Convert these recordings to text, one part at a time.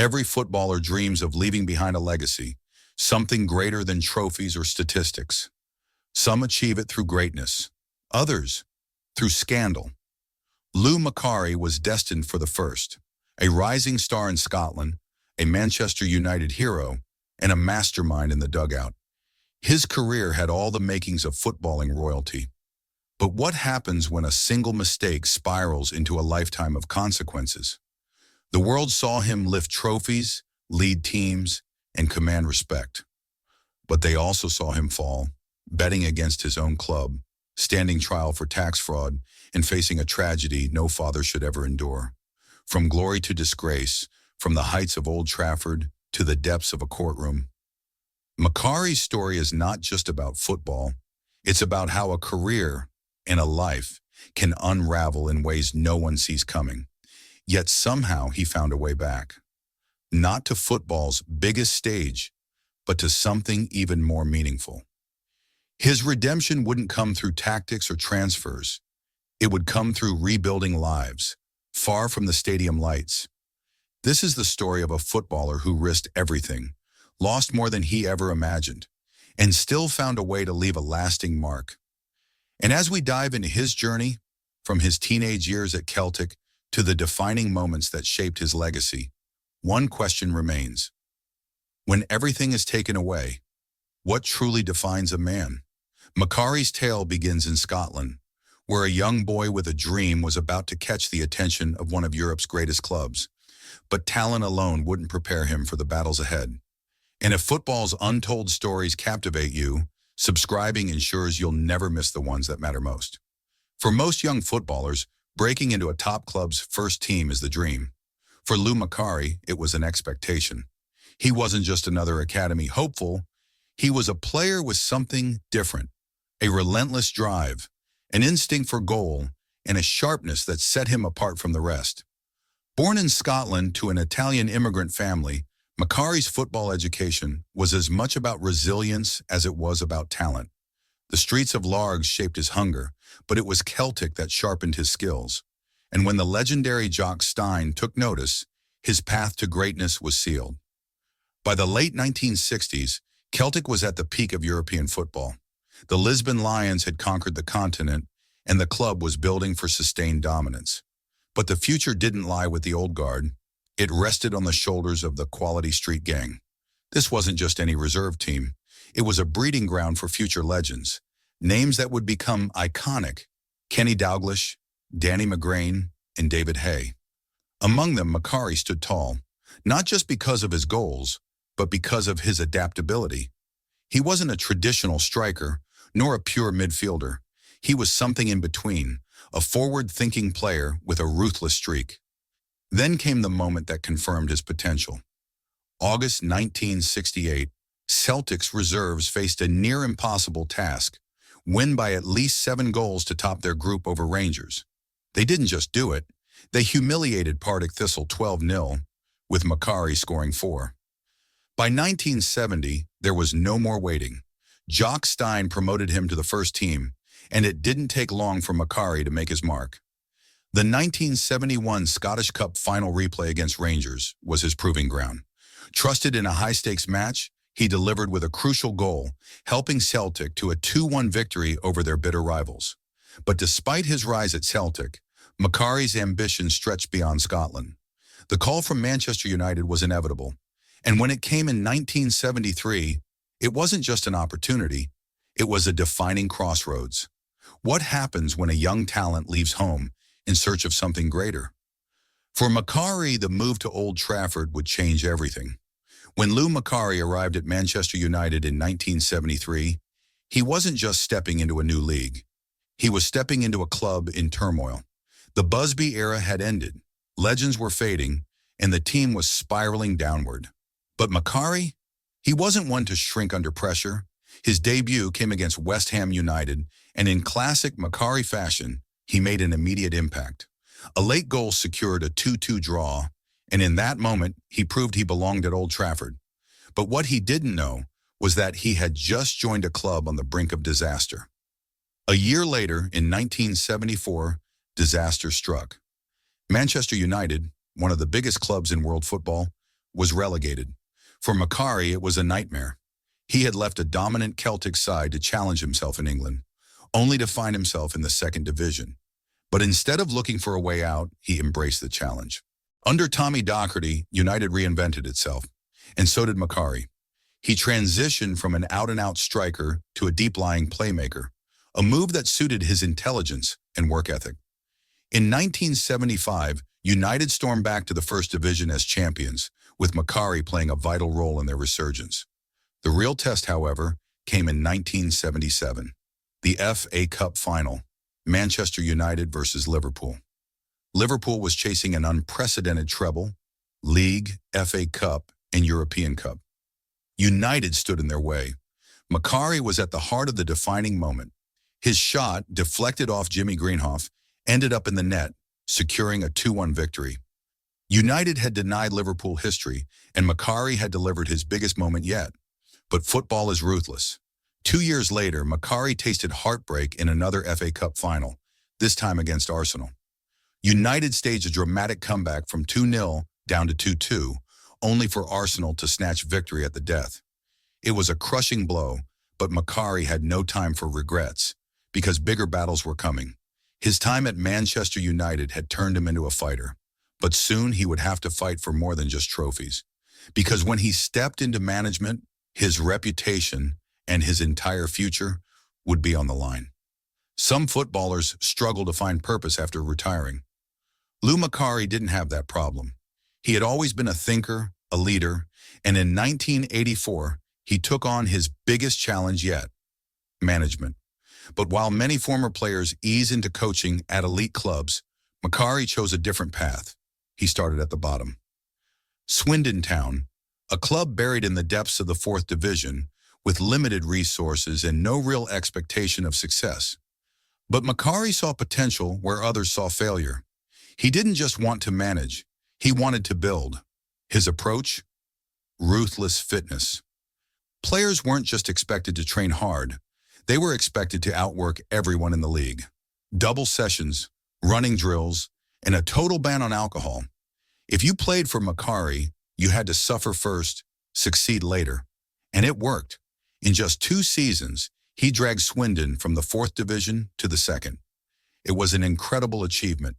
Every footballer dreams of leaving behind a legacy, something greater than trophies or statistics. Some achieve it through greatness, others through scandal. Lou Macari was destined for the first, a rising star in Scotland, a Manchester United hero, and a mastermind in the dugout. His career had all the makings of footballing royalty. But what happens when a single mistake spirals into a lifetime of consequences? The world saw him lift trophies, lead teams, and command respect. But they also saw him fall, betting against his own club, standing trial for tax fraud, and facing a tragedy no father should ever endure. From glory to disgrace, from the heights of Old Trafford to the depths of a courtroom. Macari's story is not just about football. It's about how a career and a life can unravel in ways no one sees coming. Yet somehow he found a way back. Not to football's biggest stage, but to something even more meaningful. His redemption wouldn't come through tactics or transfers. It would come through rebuilding lives, far from the stadium lights. This is the story of a footballer who risked everything, lost more than he ever imagined, and still found a way to leave a lasting mark. And as we dive into his journey, from his teenage years at Celtic to the defining moments that shaped his legacy, one question remains. When everything is taken away, what truly defines a man? Macari's tale begins in Scotland, where a young boy with a dream was about to catch the attention of one of Europe's greatest clubs. But talent alone wouldn't prepare him for the battles ahead. And if football's untold stories captivate you, subscribing ensures you'll never miss the ones that matter most. For most young footballers, breaking into a top club's first team is the dream. For Lou Macari, it was an expectation. He wasn't just another academy hopeful. He was a player with something different, a relentless drive, an instinct for goal, and a sharpness that set him apart from the rest. Born in Scotland to an Italian immigrant family, Macari's football education was as much about resilience as it was about talent. The streets of Largs shaped his hunger, but it was Celtic that sharpened his skills. And when the legendary Jock Stein took notice, his path to greatness was sealed. By the late 1960s, Celtic was at the peak of European football. The Lisbon Lions had conquered the continent, and the club was building for sustained dominance. But the future didn't lie with the old guard. It rested on the shoulders of the Quality Street Gang. This wasn't just any reserve team. It was a breeding ground for future legends, names that would become iconic: Kenny Dalglish, Danny McGrain, and David Hay. Among them, Macari stood tall, not just because of his goals, but because of his adaptability. He wasn't a traditional striker, nor a pure midfielder. He was something in between, a forward-thinking player with a ruthless streak. Then came the moment that confirmed his potential. August 1968, Celtic's reserves faced a near-impossible task: win by at least 7 goals to top their group over Rangers. They didn't just do it, they humiliated Partick Thistle 12-0, with Macari scoring 4. By 1970, there was no more waiting. Jock Stein promoted him to the first team, and it didn't take long for Macari to make his mark. The 1971 Scottish Cup final replay against Rangers was his proving ground. Trusted in a high-stakes match, he delivered with a crucial goal, helping Celtic to a 2-1 victory over their bitter rivals. But despite his rise at Celtic, Macari's ambition stretched beyond Scotland. The call from Manchester United was inevitable, and when it came in 1973, it wasn't just an opportunity, it was a defining crossroads. What happens when a young talent leaves home in search of something greater? For Macari, the move to Old Trafford would change everything. When Lou Macari arrived at Manchester United in 1973, he wasn't just stepping into a new league. He was stepping into a club in turmoil. The Busby era had ended, legends were fading, and the team was spiraling downward. But Macari, he wasn't one to shrink under pressure. His debut came against West Ham United, and in classic Macari fashion, he made an immediate impact. A late goal secured a 2-2 draw, and in that moment, he proved he belonged at Old Trafford. But what he didn't know was that he had just joined a club on the brink of disaster. A year later, in 1974, disaster struck. Manchester United, one of the biggest clubs in world football, was relegated. For Macari, it was a nightmare. He had left a dominant Celtic side to challenge himself in England, only to find himself in the second division. But instead of looking for a way out, he embraced the challenge. Under Tommy Docherty, United reinvented itself, and so did Macari. He transitioned from an out-and-out striker to a deep-lying playmaker, a move that suited his intelligence and work ethic. In 1975, United stormed back to the First Division as champions, with Macari playing a vital role in their resurgence. The real test, however, came in 1977, the FA Cup final, Manchester United versus Liverpool. Liverpool was chasing an unprecedented treble, League, FA Cup, and European Cup. United stood in their way. Macari was at the heart of the defining moment. His shot, deflected off Jimmy Greenhoff, ended up in the net, securing a 2-1 victory. United had denied Liverpool history, and Macari had delivered his biggest moment yet. But football is ruthless. 2 years later, Macari tasted heartbreak in another FA Cup final, this time against Arsenal. United staged a dramatic comeback from 2-0 down to 2-2, only for Arsenal to snatch victory at the death. It was a crushing blow, but Macari had no time for regrets, because bigger battles were coming. His time at Manchester United had turned him into a fighter, but soon he would have to fight for more than just trophies. Because when he stepped into management, his reputation and his entire future would be on the line. Some footballers struggle to find purpose after retiring. Lou Macari didn't have that problem. He had always been a thinker, a leader, and in 1984, he took on his biggest challenge yet, management. But while many former players ease into coaching at elite clubs, Macari chose a different path. He started at the bottom. Swindon Town, a club buried in the depths of the 4th Division, with limited resources and no real expectation of success. But Macari saw potential where others saw failure. He didn't just want to manage, he wanted to build. His approach? Ruthless fitness. Players weren't just expected to train hard, they were expected to outwork everyone in the league. Double sessions, running drills, and a total ban on alcohol. If you played for Macari, you had to suffer first, succeed later. And it worked. In just 2 seasons, he dragged Swindon from the 4th Division to the 2nd. It was an incredible achievement,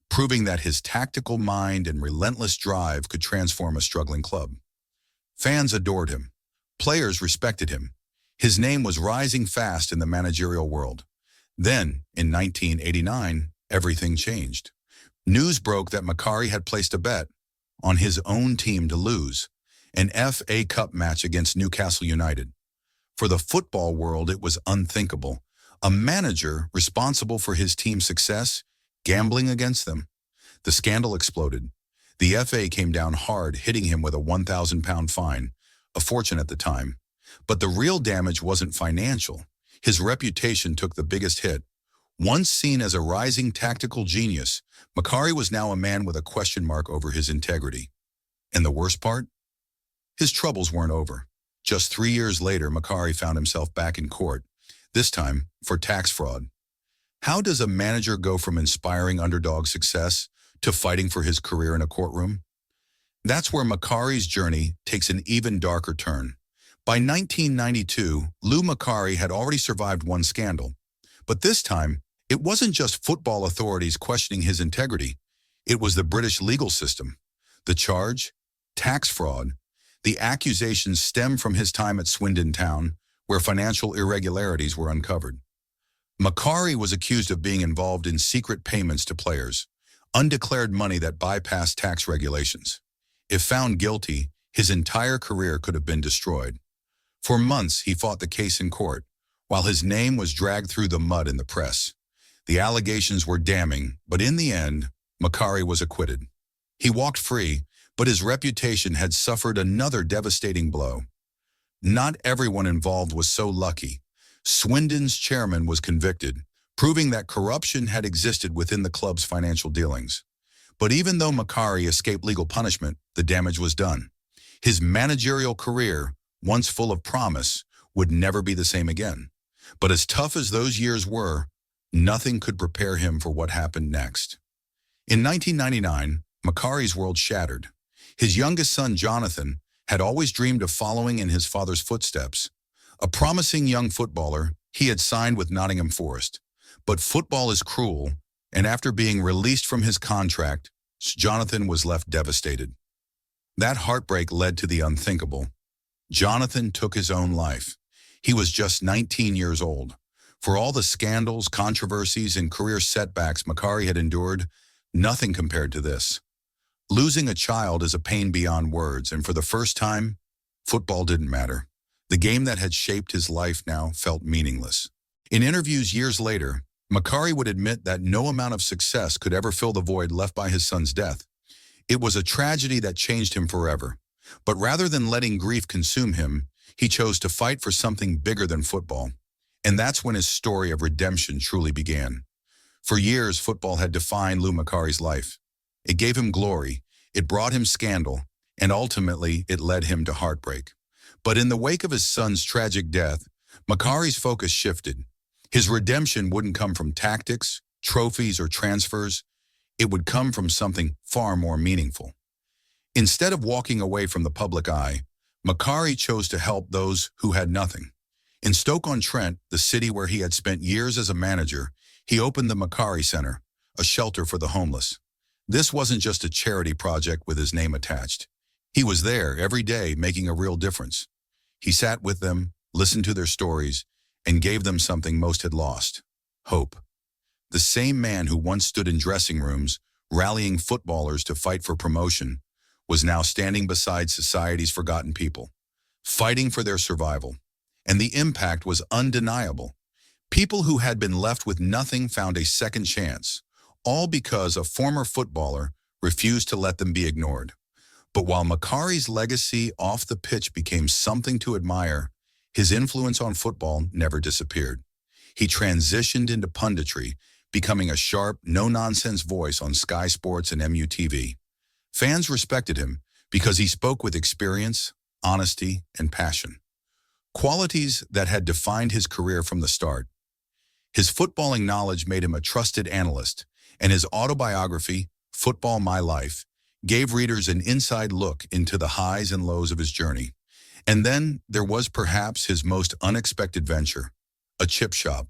proving that his tactical mind and relentless drive could transform a struggling club. Fans adored him. Players respected him. His name was rising fast in the managerial world. Then, in 1989, everything changed. News broke that Macari had placed a bet on his own team to lose, an FA Cup match against Newcastle United. For the football world, it was unthinkable. A manager responsible for his team's success, gambling against them. The scandal exploded. The FA came down hard, hitting him with a £1,000 fine, a fortune at the time. But the real damage wasn't financial. His reputation took the biggest hit. Once seen as a rising tactical genius, Macari was now a man with a question mark over his integrity. And the worst part? His troubles weren't over. Just 3 years later, Macari found himself back in court, this time for tax fraud. How does a manager go from inspiring underdog success to fighting for his career in a courtroom? That's where Macari's journey takes an even darker turn. By 1992, Lou Macari had already survived one scandal. But this time, it wasn't just football authorities questioning his integrity. It was the British legal system. The charge? Tax fraud. The accusations stem from his time at Swindon Town, where financial irregularities were uncovered. Macari was accused of being involved in secret payments to players, undeclared money that bypassed tax regulations. If found guilty, his entire career could have been destroyed. For months, he fought the case in court, while his name was dragged through the mud in the press. The allegations were damning, but in the end, Macari was acquitted. He walked free, but his reputation had suffered another devastating blow. Not everyone involved was so lucky. Swindon's chairman was convicted, proving that corruption had existed within the club's financial dealings. But even though Macari escaped legal punishment, the damage was done. His managerial career, once full of promise, would never be the same again. But as tough as those years were, nothing could prepare him for what happened next. In 1999, Macari's world shattered. His youngest son, Jonathan, had always dreamed of following in his father's footsteps. A promising young footballer, he had signed with Nottingham Forest. But football is cruel, and after being released from his contract, Jonathan was left devastated. That heartbreak led to the unthinkable. Jonathan took his own life. He was just 19 years old. For all the scandals, controversies, and career setbacks Macari had endured, nothing compared to this. Losing a child is a pain beyond words, and for the first time, football didn't matter. The game that had shaped his life now felt meaningless. In interviews years later, Macari would admit that no amount of success could ever fill the void left by his son's death. It was a tragedy that changed him forever. But rather than letting grief consume him, he chose to fight for something bigger than football. And that's when his story of redemption truly began. For years, football had defined Lou Macari's life. It gave him glory, it brought him scandal, and ultimately it led him to heartbreak. But in the wake of his son's tragic death, Macari's focus shifted. His redemption wouldn't come from tactics, trophies, or transfers. It would come from something far more meaningful. Instead of walking away from the public eye, Macari chose to help those who had nothing. In Stoke-on-Trent, the city where he had spent years as a manager, he opened the Macari Center, a shelter for the homeless. This wasn't just a charity project with his name attached. He was there every day making a real difference. He sat with them, listened to their stories, and gave them something most had lost: hope. The same man who once stood in dressing rooms, rallying footballers to fight for promotion, was now standing beside society's forgotten people, fighting for their survival. And the impact was undeniable. People who had been left with nothing found a second chance, all because a former footballer refused to let them be ignored. But while Macari's legacy off the pitch became something to admire, his influence on football never disappeared. He transitioned into punditry, becoming a sharp, no-nonsense voice on Sky Sports and MUTV. Fans respected him because he spoke with experience, honesty, and passion, qualities that had defined his career from the start. His footballing knowledge made him a trusted analyst, and his autobiography, Football My Life, gave readers an inside look into the highs and lows of his journey. And then there was perhaps his most unexpected venture, a chip shop.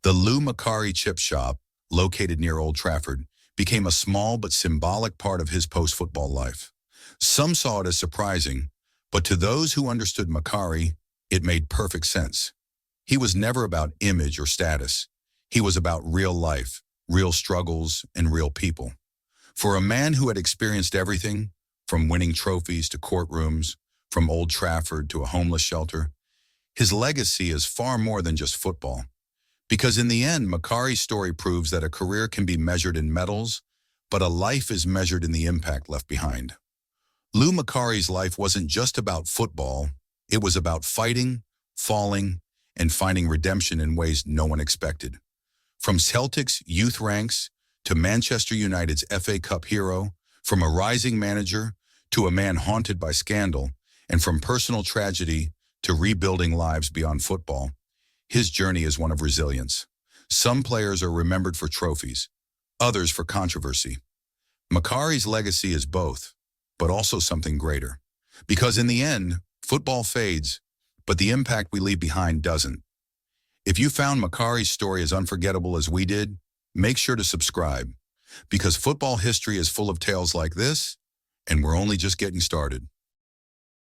The Lou Macari Chip Shop, located near Old Trafford, became a small but symbolic part of his post-football life. Some saw it as surprising, but to those who understood Macari, it made perfect sense. He was never about image or status. He was about real life, real struggles, and real people. For a man who had experienced everything, from winning trophies to courtrooms, from Old Trafford to a homeless shelter, his legacy is far more than just football. Because in the end, Macari's story proves that a career can be measured in medals, but a life is measured in the impact left behind. Lou Macari's life wasn't just about football. It was about fighting, falling, and finding redemption in ways no one expected. From Celtic's youth ranks to Manchester United's FA Cup hero, from a rising manager to a man haunted by scandal, and from personal tragedy to rebuilding lives beyond football, his journey is one of resilience. Some players are remembered for trophies, others for controversy. Macari's legacy is both, but also something greater. Because in the end, football fades, but the impact we leave behind doesn't. If you found Macari's story as unforgettable as we did, make sure to subscribe, because football history is full of tales like this, and we're only just getting started.